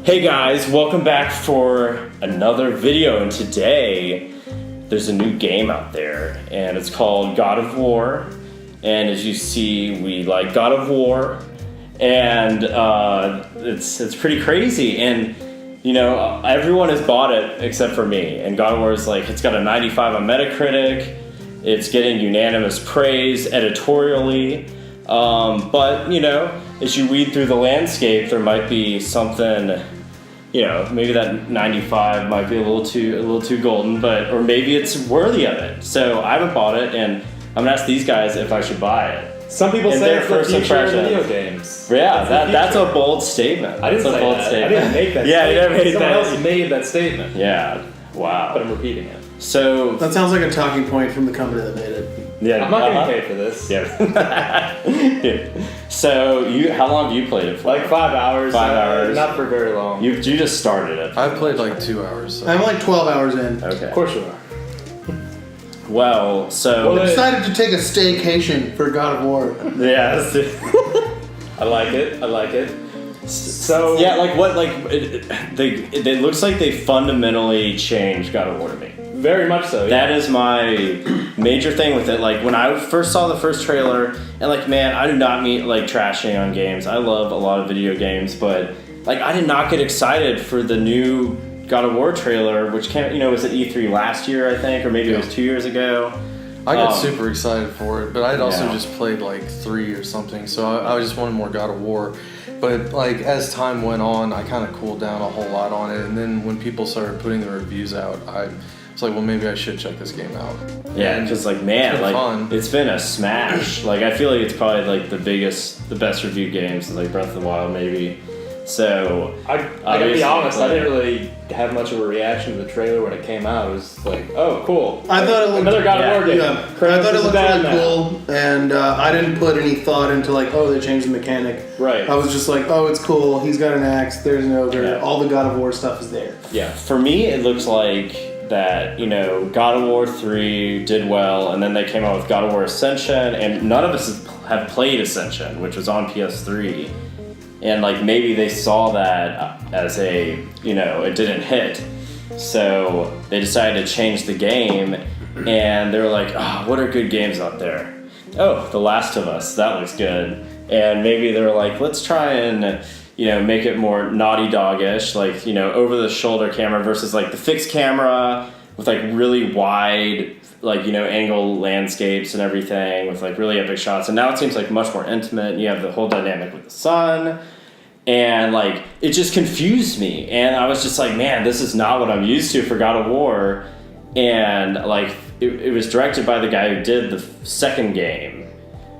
Hey guys, welcome back for another video, and today there's a new game out there and it's called God of War. And as you see, we like God of War, and it's pretty crazy. And you know, everyone has bought it except for me, and God of War is like, it's got a 95 on Metacritic, it's getting unanimous praise editorially, but you know, as you weed through the landscape, there might be something, you know, maybe that 95 might be a little too golden, but or maybe it's worthy of it. So I haven't bought it, and I'm gonna ask these guys if I should buy it. Some people say it's the future of video games. Yeah, that's a bold statement. I didn't say that. I didn't make that. Yeah, you never made that. Someone else made that statement. Yeah. Wow. But I'm repeating it. So that sounds like a talking point from the company that made it. Yeah, I'm not getting paid for this. Yeah. So how long have you played it for? Like 5 hours. 5 hours. Not for very long. You just started it. I've played like 2 hours. So. I'm like 12 hours in. Okay. Of course you are. Well, so I decided to take a staycation for God of War. Yeah. I like it. I like it. So yeah, like what? Like it looks like they fundamentally changed God of War to me. Very much so. Yeah. That is my major thing with it. Like when I first saw the first trailer, and like, man, I do not mean like trashing on games. I love a lot of video games, but like I did not get excited for the new God of War trailer, which came, you know, was at E3 last year, I think, or maybe it was 2 years ago. I got super excited for it, but I'd also Yeah. just played like 3 or something, so I just wanted more God of War. But like as time went on, I kind of cooled down a whole lot on it, and then when people started putting the reviews out, I was like, well, maybe I should check this game out. Yeah, because like, man, it's like fun. It's been a smash. Like I feel like it's probably like the best reviewed game since like Breath of the Wild, maybe. So I gotta be honest, I didn't really have much of a reaction to the trailer when it came out. It was like, oh, cool. I thought it looked another God of War game. Yeah, I thought it looked really cool, and I didn't put any thought into like, oh, they changed the mechanic. Right. I was just like, oh, it's cool. He's got an axe. There's an ogre. Yeah. All the God of War stuff is there. Yeah. For me, it looks like that, you know, God of War 3 did well, and then they came out with God of War Ascension, and none of us have played Ascension, which was on PS3. And like maybe they saw that as a, you know, it didn't hit. So they decided to change the game, and they were like, oh, what are good games out there? Oh, The Last of Us, that looks good. And maybe they were like, let's try and, you know, make it more Naughty Dog-ish, like, you know, over the shoulder camera versus like the fixed camera with like really wide, like, you know, angle landscapes and everything with like really epic shots. And now it seems like much more intimate. You have the whole dynamic with the sun, and like it just confused me. And I was just like, man, this is not what I'm used to for God of War. And like it was directed by the guy who did the second game,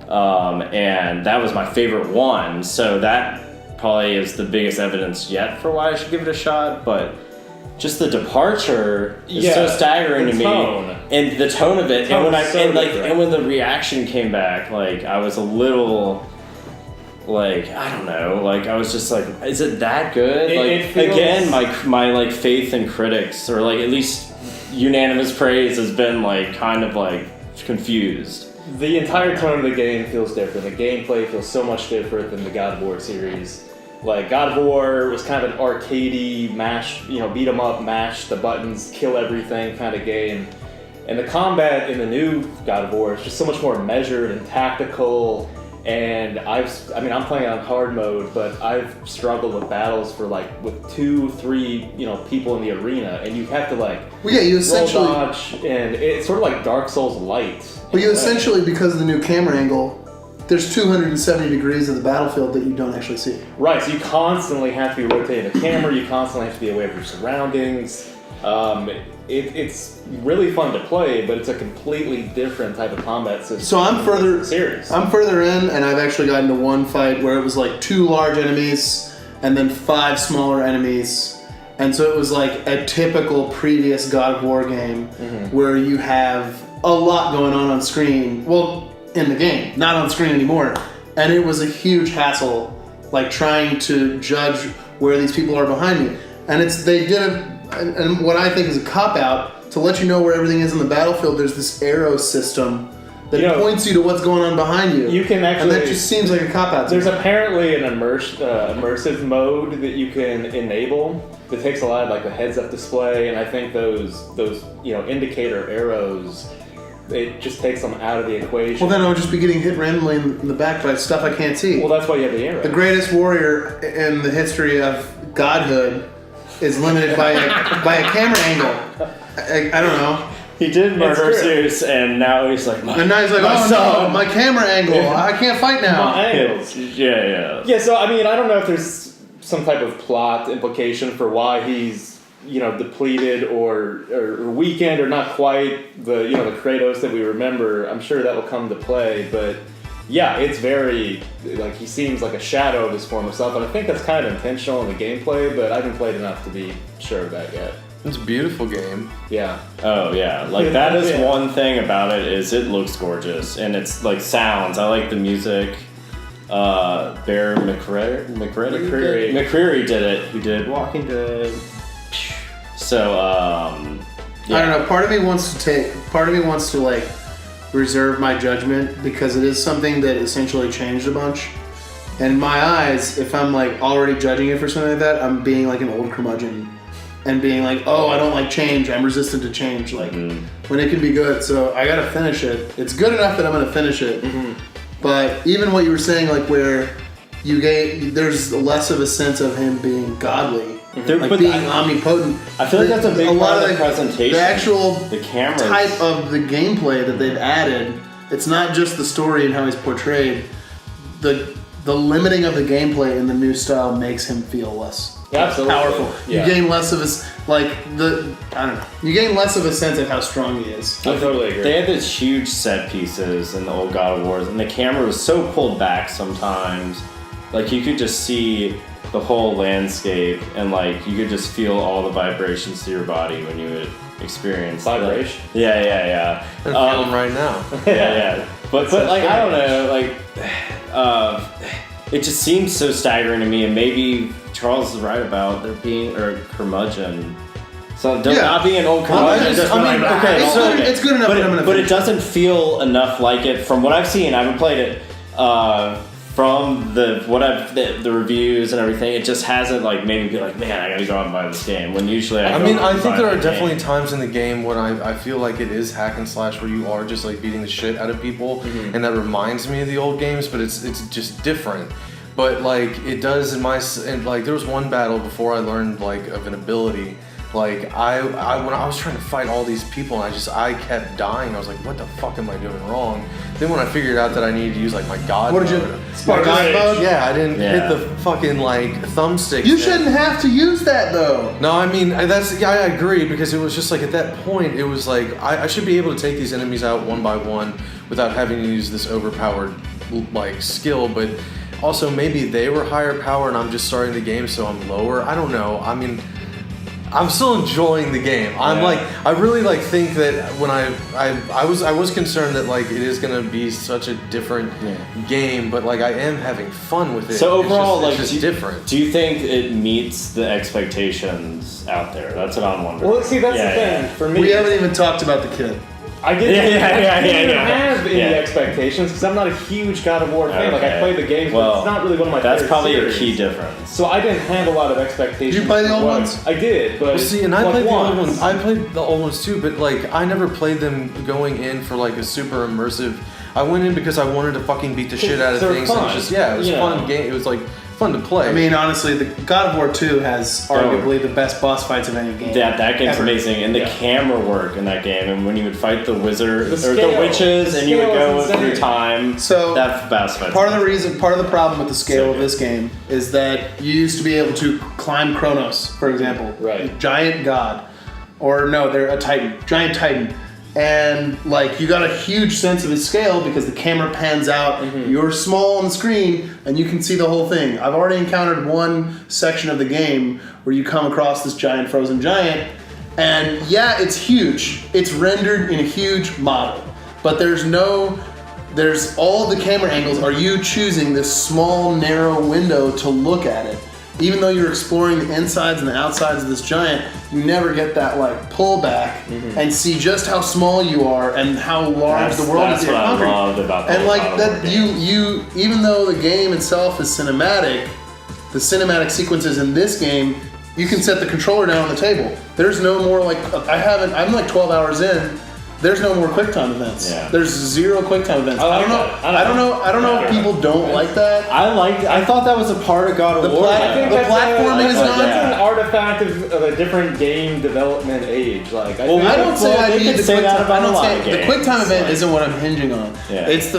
and that was my favorite one. So that probably is the biggest evidence yet for why I should give it a shot. But just the departure is so staggering to me, and the tone of it, and when and when the reaction came back, like I was a little, like, I don't know, like I was just like, is it that good? It feels... Again, my like faith in critics, or like at least unanimous praise, has been like kind of like confused. The entire tone of the game feels different. The gameplay feels so much different than the God of War series. Like, God of War was kind of an arcadey, mash, you know, beat 'em up, mash the buttons, kill everything kind of game. And the combat in the new God of War is just so much more measured and tactical. And I'm playing on hard mode, but I've struggled with battles for like with 2-3, you know, people in the arena, and you have to like you essentially roll dodge, and it's sort of like Dark Souls light. Well, you essentially, because of the new camera angle, there's 270 degrees of the battlefield that you don't actually see. Right, so you constantly have to be rotating the camera, you constantly have to be aware of your surroundings. It's really fun to play, but it's a completely different type of combat system. So I'm further in, and I've actually gotten to one fight where it was like 2 large enemies and then 5 smaller enemies. And so it was like a typical previous God of War game where you have a lot going on screen. Well, in the game, not on screen anymore. And it was a huge hassle, like trying to judge where these people are behind me. And they did and what I think is a cop-out, to let you know where everything is in the battlefield, there's this arrow system that points you to what's going on behind you. You can actually, and that just seems like a cop-out. There's apparently an immersive mode that you can enable that takes a lot of like the heads-up display, and I think those indicator arrows, it just takes them out of the equation. Well, then I'll just be getting hit randomly in the back by stuff I can't see. Well, that's why you have the arrow. The greatest warrior in the history of godhood is limited by a camera angle. I don't know. He did murder Zeus, and now he's like, and now he's like, oh no, my camera angle, I can't fight now. My angles. Yeah. Yeah, so I mean, I don't know if there's some type of plot implication for why he's, depleted or weakened or not quite the Kratos that we remember. I'm sure that will come to play, but yeah, it's very, like, he seems like a shadow of his former self, and I think that's kind of intentional in the gameplay, but I haven't played enough to be sure of that yet. It's a beautiful game. Yeah. Oh yeah, like that is one thing about it is it looks gorgeous, and it's like sounds. I like the music. Bear McCreary did it. Who did Walking Dead? So yeah. I don't know. Part of me wants to like reserve my judgment because it is something that essentially changed a bunch. And in my eyes, if I'm like already judging it for something like that, I'm being like an old curmudgeon. And being like, oh, I don't like change. I'm resistant to change. Like, when it can be good. So I gotta finish it. It's good enough that I'm gonna finish it. Mm-hmm. But even what you were saying, like where there's less of a sense of him being godly, like being omnipotent. I feel like that's a big part of the presentation. The camera type of the gameplay that they've added. It's not just the story and how he's portrayed. The limiting of the gameplay in the new style makes him feel less. Absolutely. Powerful. Yeah. You gain less of you gain less of a sense of how strong he is. I totally agree. They had these huge set pieces in the old God of Wars, and the camera was so pulled back sometimes. Like, you could just see the whole landscape, and like you could just feel all the vibrations to your body when you would experience vibration. Yeah. I'm feeling right now. Yeah. But like, I don't know, like it just seems so staggering to me, and maybe Charles is right about there being curmudgeon. So not being an old curmudgeon. It's good enough. But it doesn't feel enough like it from what I've seen. I haven't played it. From the reviews and everything, it just hasn't like made me be like, man, I gotta go out and buy this game. When usually I think there are definitely times in the game when I feel like it is hack and slash where you are just like beating the shit out of people, and that reminds me of the old games, but it's just different. But like it does and like there was one battle before I learned like of an ability. Like I when I was trying to fight all these people and I kept dying. I was like, what the fuck am I doing wrong? Then when I figured out that I needed to use like my god mode. What did you? God mode? Yeah, I didn't hit the fucking like thumbstick. You shouldn't have to use that though. No, I mean I agree, because it was just like at that point it was like I should be able to take these enemies out one by one without having to use this overpowered like skill, but also maybe they were higher power and I'm just starting the game so I'm lower. I don't know. I mean, I'm still enjoying the game. I'm like, I really like think that when I was concerned that like it is gonna be such a different game, but like I am having fun with it. So overall, it's just different. Do you think it meets the expectations out there? That's what I'm wondering. Well, see, that's the thing for me. We haven't even talked about the kid. I didn't have any expectations because I'm not a huge God of War fan. Like I played the games, but it's not really one of my favorite That's probably series. a key difference. So I didn't have a lot of expectations. Did you play the old ones? I did, but see, and I played the old ones. I played the old ones too, but like I never played them going in for like a super immersive. I went in because I wanted to fucking beat the shit out of things. Fun. And it was fun game. It was like fun to play. I mean, honestly, the God of War 2 has arguably the best boss fights of any game. That game's amazing, and the camera work in that game, and when you would fight the wizard or the witches, and you would go through time. So that's the best fight. Part of the problem with the scale of this game is that you used to be able to climb Kronos, for example, right? Giant god, or no, they're a titan, giant titan. And like you got a huge sense of his scale because the camera pans out. You're small on the screen and you can see the whole thing. I've already encountered one section of the game where you come across this giant frozen giant, and yeah, it's huge. It's rendered in a huge model, but there's all the camera angles are you choosing this small narrow window to look at it. even though you're exploring the insides and the outsides of this giant, you never get that like pullback and see just how small you are and how large the world is. That's what I loved about the and like God of that, War you even though the game itself is cinematic, the cinematic sequences in this game, you can set the controller down on the table. There's no more like I'm like 12 hours in. There's no more QuickTime events. Yeah. There's 0 QuickTime events. I don't know if people don't like that. I thought that was a part of God of War. I think The that's platforming is not- that's an artifact of a different game development age. Like, I don't say I need the say that QuickTime. about I a don't lot say of the games. QuickTime event Like- isn't what I'm hinging on. Yeah. It's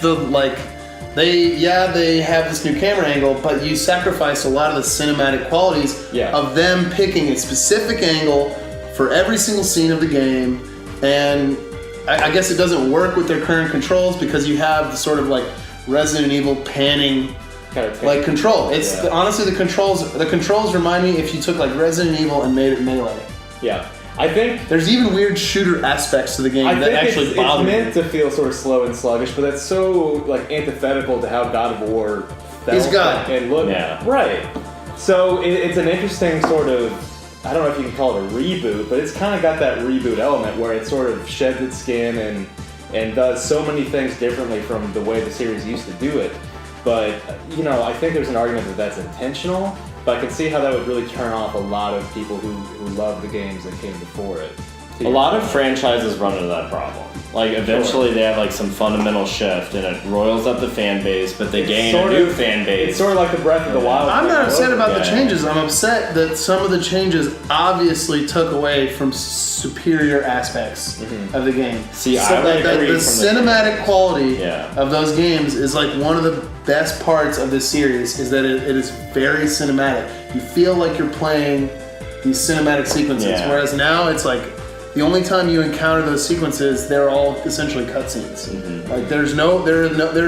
the like they have this new camera angle, but you sacrifice a lot of the cinematic qualities of them picking a specific angle for every single scene of the game, and I guess it doesn't work with their current controls because you have the sort of like Resident Evil panning like control. It's honestly the controls remind me if you took like Resident Evil and made it melee. Yeah. I think there's even weird shooter aspects to the game that actually bother me. It's meant to feel sort of slow and sluggish, but that's so like antithetical to how God of War felt He's God. and looked. Yeah. Right. So it's an interesting sort of, I don't know if you can call it a reboot, but it's kind of got that reboot element where it sort of sheds its skin and does so many things differently from the way the series used to do it. But, you know, I think there's an argument that that's intentional, but I can see how that would really turn off a lot of people who love the games that came before it. A lot of franchises run into that problem. Like, eventually they have like some fundamental shift and it roils up the fan base, but they gain a new fan base. It's sort of like the Breath of the Wild. I'm not upset about the changes. I'm upset that some of the changes obviously took away from superior aspects of the game. See, so I would agree the from cinematic quality Yeah. of those games is like one of the best parts of this series is that it is very cinematic. You feel like you're playing these cinematic sequences, Yeah. whereas now it's like the only time you encounter those sequences, they're all essentially cutscenes. Like there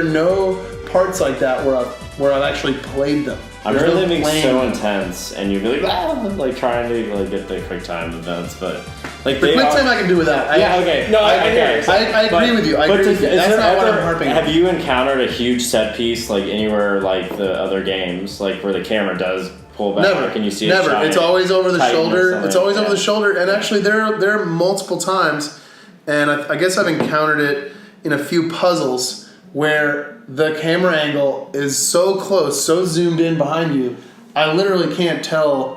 are no parts like that where I've actually played them. I'm There's really no being playing so them. intense, and you'd be like trying to like get the QuickTime events, but like The they quick are. time I can do without. Yeah, okay. No, I hear okay. you. I agree with you. I But agree with you. is That's there not what ever- I'm harping on. Have you encountered a huge set piece like anywhere like the other games, like where the camera does pull back Never. and you see Never. It's always over the Titan or shoulder. something, It's always over yeah. the shoulder. And actually, there are multiple times, and I guess I've encountered it in a few puzzles where the camera angle is so close, so zoomed in behind you, I literally can't tell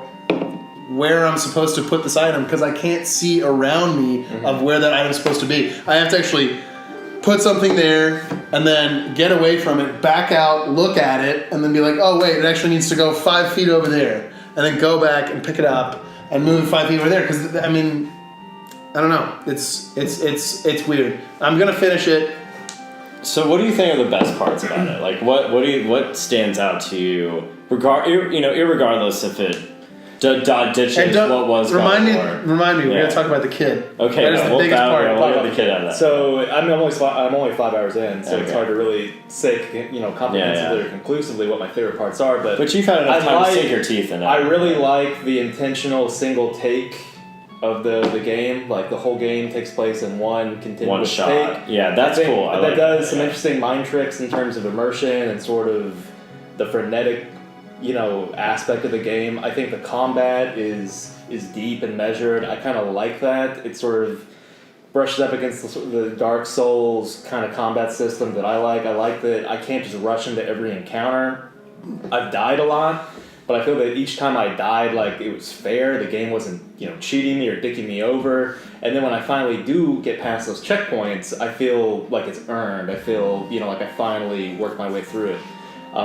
where I'm supposed to put this item because I can't see around me of where that item's supposed to be. I have to actually put something there and then get away from it, back out, look at it, and then be like, oh wait, it actually needs to go 5 feet over there, and then go back and pick it up and move it 5 feet over there. Because I mean, I don't know. It's weird. I'm gonna finish it. So, what do you think are the best parts about it? Like, what stands out to you? Irregardless if it ditches what was remind me. God of War. Remind me. We're Yeah. gonna talk about the kid. Okay, that is the biggest part. We'll get the kid out of that. So I'm only 5 hours in, so it's Okay. hard to really say comprehensively Yeah. or conclusively what my favorite parts are. But you've had enough I time like- to sink your teeth in it. I really like the intentional single take of the game. Like the whole game takes place in one continuous one shot. take. Yeah, that's I think cool. I that like does some yeah. interesting mind tricks in terms of immersion and sort of the frenetic, aspect of the game. I think the combat is deep and measured. I kind of like that. It sort of brushes up against the Dark Souls kind of combat system that I like. I like that I can't just rush into every encounter. I've died a lot, but I feel that each time I died, like it was fair. The game wasn't, cheating me or dicking me over. And then when I finally do get past those checkpoints, I feel like it's earned. I feel, like I finally worked my way through it.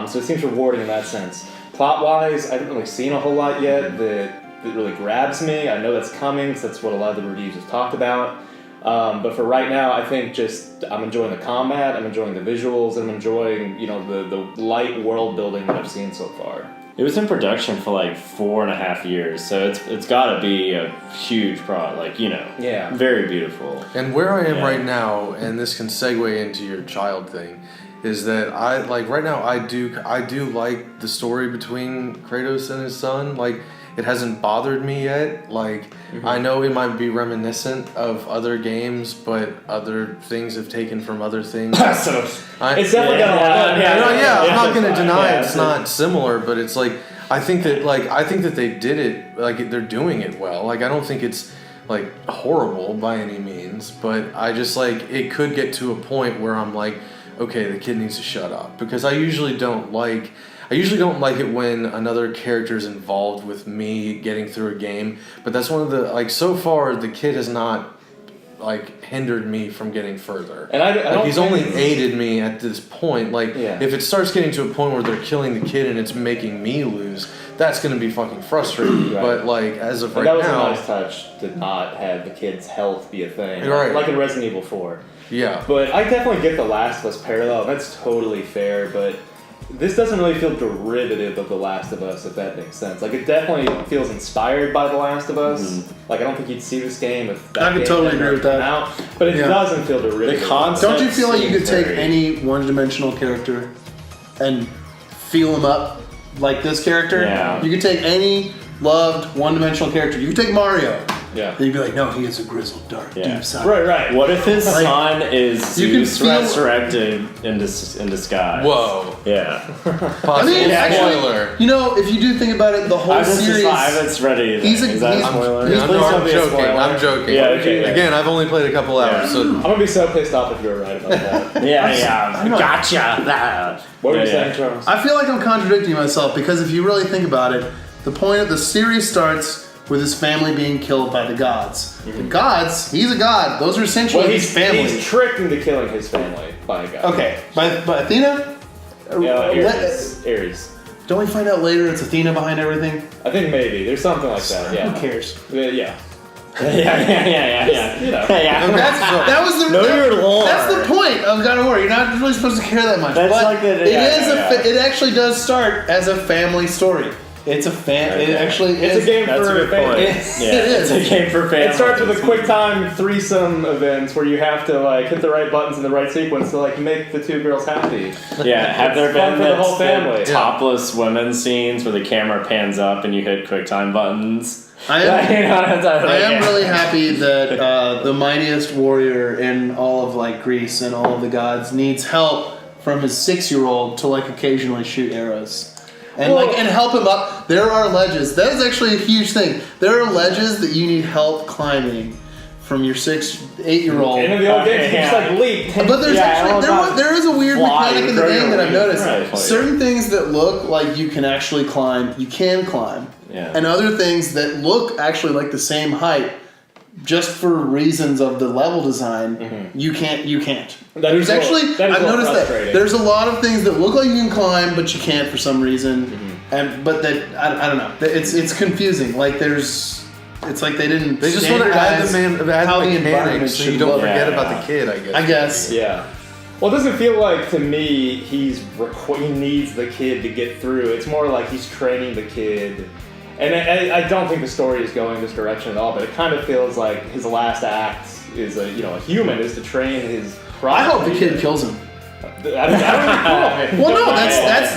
So it seems rewarding in that sense. Plot-wise, I haven't really seen a whole lot yet that really grabs me. I know that's coming, because that's what a lot of the reviews have talked about. But for right now, I think just I'm enjoying the combat, I'm enjoying the visuals, and I'm enjoying, the light world building that I've seen so far. It was in production for like 4.5 years, so it's got to be a huge product, Yeah. very beautiful. And where I am Yeah. right now, and this can segue into your child thing, is that I do like the story between Kratos and his son. Like, it hasn't bothered me yet. Like, I know it might be reminiscent of other games, but other things have taken from other things. It's definitely got a lot of I'm not going to deny Yeah, it's not similar, but it's like I think that they did it, like, they're doing it well. Like, I don't think it's, like, horrible by any means, but I just, like, it could get to a point where I'm like, okay, the kid needs to shut up. Because I usually don't like it when another character is involved with me getting through a game, but that's one of the, like, so far, the kid has not, like, hindered me from getting further. And I don't he's only aided me at this point. Like, Yeah. if it starts getting to a point where they're killing the kid and it's making me lose, that's going to be fucking frustrating. Right. But, like, as of And right that was now... a nice touch to not have the kid's health be a thing. Right. Like in Resident Evil 4. Yeah. But I definitely get the Last of Us parallel. That's totally fair, but this doesn't really feel derivative of The Last of Us, if that makes sense. Like, it definitely feels inspired by The Last of Us. Mm-hmm. Like, I don't think you'd see this game if that I could game totally never agree with came that. out, but it Yeah. doesn't feel derivative. The concept- Don't you feel like you could take Very- any one-dimensional character and feel him up like this character? Yeah. You could take any loved one-dimensional character. You could take Mario. Yeah. And you'd be like, no, he is a grizzled, dark, Yeah. deep side. Right. What if his Like, son is you can Zeus feel- resurrected in disguise? Whoa. Yeah. Possible actually, spoiler. you know, if you do think about it, the whole I was series. just I haven't read anything. He's a- Is that a he's- spoiler? he's- I'm, Please don't I'm be a joking. spoiler. I'm joking. Yeah, okay. Yeah. Again, I've only played a couple hours, so... I'm gonna be so pissed off if you're right about that. Yeah. Gotcha. What were you Yeah, saying, yeah. Charles? I feel like I'm contradicting myself because if you really think about it, the point of the series starts with his family being killed by the gods. The gods, he's a god. Those are essentially Well, his family. he's tricked into killing his family by a guy. Okay, by Athena? Yeah, Ares. Don't we find out later it's Athena behind everything? I think maybe. There's something like that, yeah. Who cares? Yeah. Yeah. You know. That was the Know your lore. That's the point of God of War. You're not really supposed to care that much. That's but like the- it yeah, is yeah, it actually does start as a family story. It's a Okay. It actually It's is. a game That's a for good point. families. Yeah, It is. It's a game for families. It starts with a quick time threesome events where you have to like hit the right buttons in the right sequence to like make the two girls happy. Yeah, have there It's fun been for the whole family. the topless women scenes where the camera pans up and you hit QuickTime buttons? I am, You know what I'm talking I about? am really happy that the mightiest warrior in all of like Greece and all of the gods needs help from his 6-year-old to like occasionally shoot arrows. And Well- and help him up. There are ledges. That is actually a huge thing. There are ledges that you need help climbing from your 8-year-old. And in the old Okay, games, you just yeah. like leap. But there's there is a weird fly, mechanic in the game that I've noticed. Right. Certain things that look like you can actually climb, you can climb. Yeah. And other things that look actually like the same height, just for reasons of the level design, you can't. That There's is a little- actually, that is I've a little noticed that frustrating. there's a lot of things that look like you can climb, but you can't for some reason. But that I don't know. It's confusing. Like it's like they didn't. They just want to add standardize how the environment mechanics so you should don't look. forget Yeah. about the kid, I guess. I guess. Yeah. Well, it doesn't feel like to me he needs the kid to get through. It's more like he's training the kid. And I don't think the story is going this direction at all, but it kind of feels like his last act is a human is to train his I hope the prodigy. kid kills him. That would be cool. Well, no,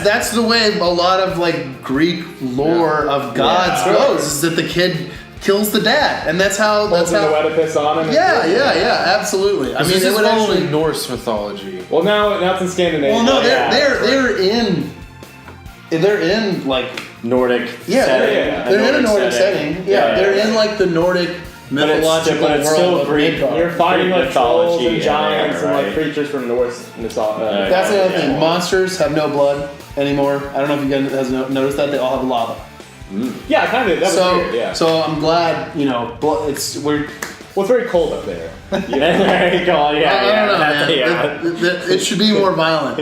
that's the way a lot of like Greek lore of gods Yeah. goes. Is that the kid kills the dad, and that's how. Pulls the Oedipus on him. Yeah, absolutely. I mean, this it is would following actually. Norse mythology. Well, now it's in Scandinavia. Well, no, Yeah. they're in like Nordic yeah, setting. they're in a Nordic setting. Yeah, they're in like the Nordic But it's mythological but it's world still of Greek. Midgard. You're fighting Greek like trolls mythology and in giants there, and like right? creatures from Norse mythology. That's the other Yeah. thing. Monsters have no blood anymore. I don't know if you guys has noticed that they all have lava. Yeah, kind of. That was So, weird. Yeah. so I'm glad we're. Well, it's very cold up there. Very cool. I don't know, man. Yeah. It should be more violent.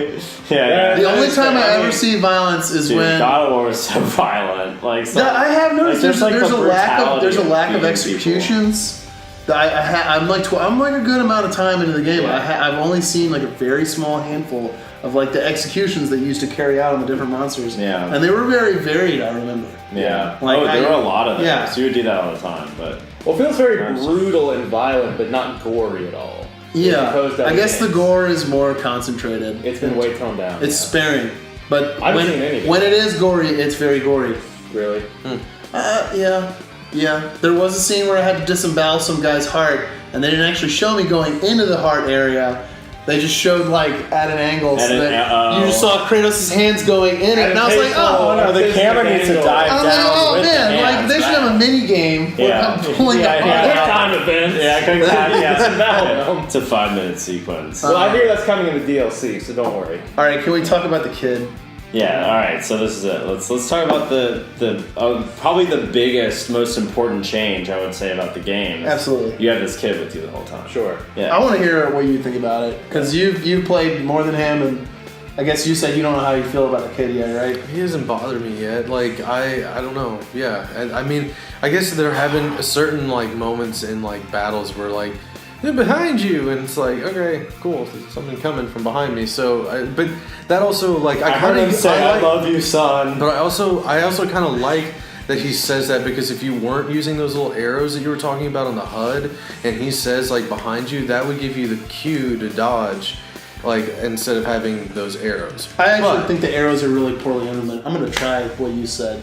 Yeah. The only time I I ever mean- see violence is Dude, when God of War is so violent. Like, so, I have noticed like, there's the a lack of brutality executions. I'm like a good amount of time into the game. Yeah. I've only seen like a very small handful of like the executions that used to carry out on the different monsters. Yeah. And they were very varied. I remember. Yeah. Like, there were a lot of them. yeah. So you would do that all the time, but Well, it feels very brutal and violent, but not gory at all. As Yeah. opposed to I other guess the games. gore is more concentrated. It's been way toned down. It's sparing, but I haven't seen any. when it is gory, it's very gory. really. Yeah. There was a scene where I had to disembowel some guy's heart, and they didn't actually show me going into the heart area. They just showed like at an angle, so At an- that you just saw Kratos' hands going in it, and I was like, oh. no, the camera needs to dive I was down. like, oh with man, the like hands they should have a mini game where Yeah. I'm pulling Yeah, the yeah, arm. yeah. Time events. Yeah, No. it's a 5-minute sequence. Well, I hear that's coming in the DLC, so don't worry. All right, can we talk about the kid? Yeah, all right. So this is it. Let's talk about the probably the biggest, most important change I would say about the game. Absolutely. You have this kid with you the whole time. Sure. Yeah. I want to hear what you think about it because you've played more than him, and I guess you said you don't know how you feel about the kid yet, right? He hasn't bothered me yet. Like I don't know. Yeah, I mean, I guess there have been certain like moments in like battles where like they're behind you, and it's like okay, cool, there's something coming from behind me. So, but that also like I heard him say, "I like, love you, son." but I also kind of like that he says that because if you weren't using those little arrows that you were talking about on the HUD, and he says like behind you, that would give you the cue to dodge. Like instead of having those arrows, I actually think the arrows are really poorly implemented. I'm gonna try what you said.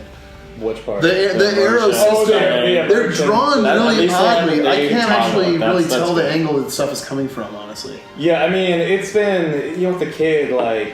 Which part? The arrow Oh, system, yeah, they're version. drawn At really least oddly. they I can't toggle actually it. That's- really that's tell the good. angle that stuff is coming from, honestly. Yeah, I mean, it's been, with the kid, like,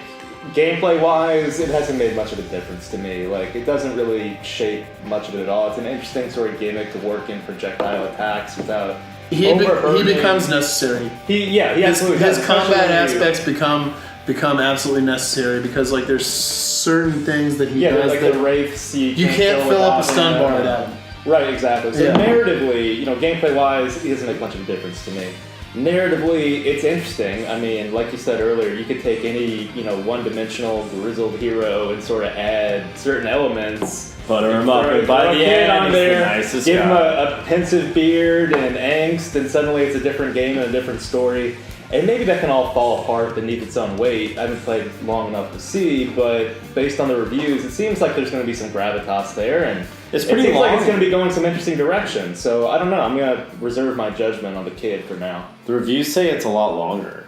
gameplay-wise, it hasn't made much of a difference to me. Like, it doesn't really shape much of it at all. It's an interesting sort of gimmick to work in projectile attacks without He overburdening. becomes necessary. He absolutely His does. combat Especially- aspects become absolutely necessary because like there's certain things that he Yeah, does like that the wraiths, you can't fill up a stun bar without him. Right, exactly. So Yeah. narratively, gameplay-wise, it doesn't make much of a difference to me. Narratively, it's interesting. I mean, like you said earlier, you could take any, one-dimensional, grizzled hero and sort of add certain elements. Butter him up, Throw and by a the kid end, on he's there, the nicest give him guy. a pensive beard and angst, and suddenly it's a different game and a different story. And maybe that can all fall apart beneath its own weight. I haven't played long enough to see, but based on the reviews, it seems like there's going to be some gravitas there, and It's pretty it seems like long. it's going to be going some interesting directions. So I don't know. I'm going to reserve my judgment on the kid for now. The reviews say it's a lot longer.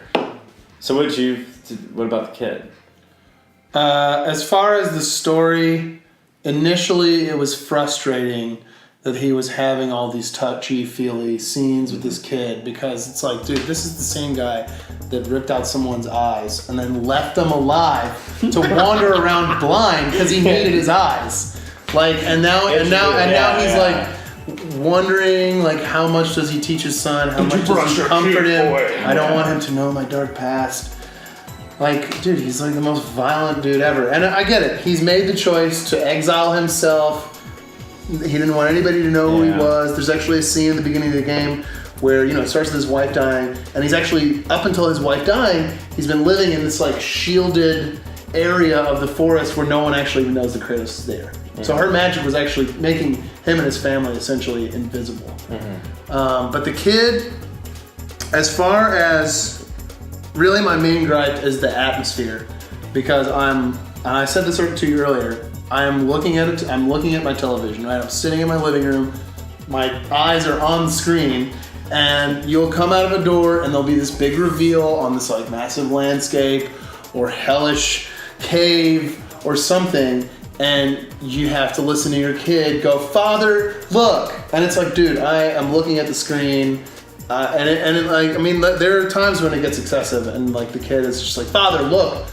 So what about the kid? As far as the story, initially it was frustrating that he was having all these touchy-feely scenes with this kid because it's like, dude, this is the same guy that ripped out someone's eyes and then left them alive to wander around blind because he needed his eyes. Like, and now he's like wondering like how much does he teach his son? How much does he comfort him? I don't want him to know my dark past. Like, dude, he's like the most violent dude ever. And I get it. He's made the choice to exile himself. He didn't want anybody to know who he was. There's actually a scene at the beginning of the game where, it starts with his wife dying. And he's actually, up until his wife dying, he's been living in this like shielded area of the forest where no one actually even knows that Kratos is there. Mm-hmm. So her magic was actually making him and his family essentially invisible. Mm-hmm. But the kid, as far as really my main gripe is the atmosphere, because and I said this to you earlier, I'm looking at it. I'm looking at my television. Right, I'm sitting in my living room. My eyes are on the screen, and you'll come out of a door, and there'll be this big reveal on this like massive landscape, or hellish cave, or something, and you have to listen to your kid go, "Father, look!" And it's like, dude, I am looking at the screen. There are times when it gets excessive, and like the kid is just like, "Father, look,"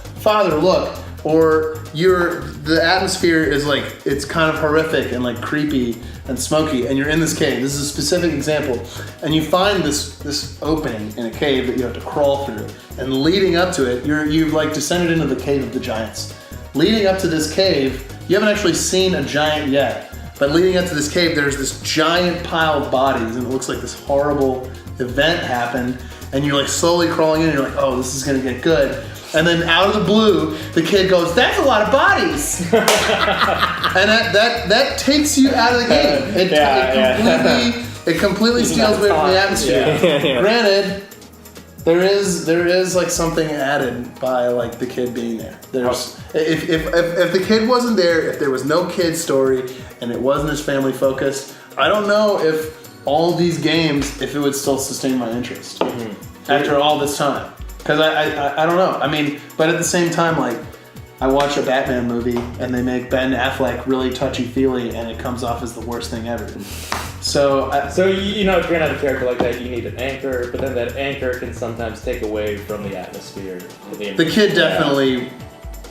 or the atmosphere is like it's kind of horrific and like creepy and smoky, and you're in this cave. This is a specific example, and you find this opening in a cave that you have to crawl through, and leading up to it, you've like descended into the cave of the giants. Leading up to this cave, you haven't actually seen a giant yet, but leading up to this cave, there's this giant pile of bodies, and it looks like this horrible event happened, and you're like slowly crawling in, and you're like, oh, this is gonna get good. And then out of the blue, the kid goes, "That's a lot of bodies," and that takes you out of the game. It completely steals away from the atmosphere. Yeah. Granted, there is like something added by like the kid being there. There's if the kid wasn't there, if there was no kid story and it wasn't as family focused, I don't know if all these games, if it would still sustain my interest after all this time. Because I don't know. I mean, but at the same time, like, I watch a Batman movie and they make Ben Affleck really touchy-feely and it comes off as the worst thing ever. So if you're gonna have a character like that, you need an anchor, but then that anchor can sometimes take away from the atmosphere. The kid definitely,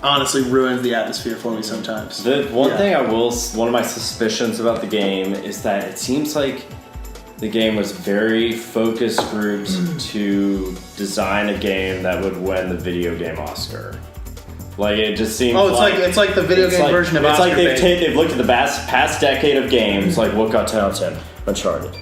honestly, ruins the atmosphere for me sometimes. The one thing one of my suspicions about the game is that it seems like the game was very focus grouped to design a game that would win the video game Oscar. Like it just seems. Oh, it's like the video game version of It's Oscar like they've looked at the past decade of games, like what got 10 out of 10? Uncharted,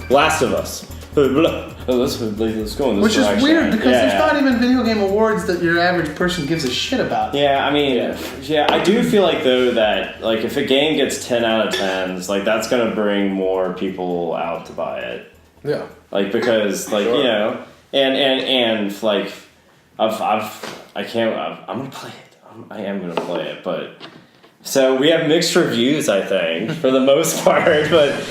Last of Us. Let's go in this Which direction. is weird because there's not even video game awards that your average person gives a shit about. Yeah, I mean, I do feel like though that like if a game gets 10 out of 10s, like that's gonna bring more people out to buy it. Yeah. Like because like you know, and like I'm gonna play it. I am gonna play it, but. So we have mixed reviews, I think, for the most part. But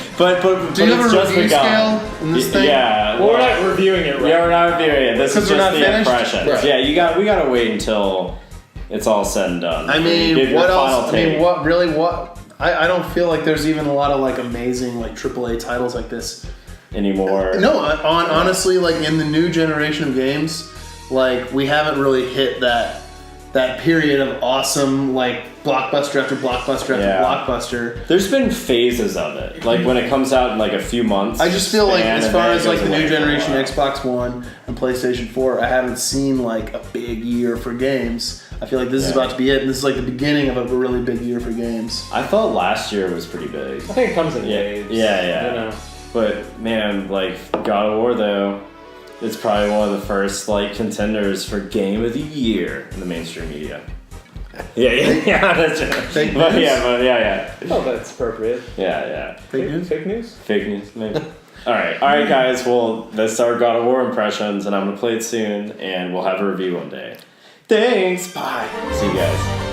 do you have it's a just review begun. scale in this thing? Yeah, well, we're not reviewing it, right? Yeah, we're not reviewing it. This is just the impressions. Right. Yeah, we gotta wait until it's all said and done. I mean, Give your what final else? take. I mean, what really? What? I don't feel like there's even a lot of like amazing like AAA titles like this anymore? No, honestly, like in the new generation of games, like we haven't really hit that period of awesome like blockbuster after blockbuster after blockbuster. There's been phases of it, like when it comes out in like a few months. I just feel like as far as like the new generation away. Xbox One and PlayStation 4, I haven't seen like a big year for games. I feel like this is about to be it, and this is like the beginning of a really big year for games. I thought last year was pretty big. I think it comes in waves. Yeah. You know. But man, like God of War though, it's probably one of the first like contenders for Game of the Year in the mainstream media. Yeah, that's right. Fake But news? yeah. Oh, that's appropriate. Yeah. Fake news? Fake news? Fake news, maybe. All right, guys. Well, that's our God of War impressions, and I'm gonna play it soon, and we'll have a review one day. Thanks. Bye. See you guys.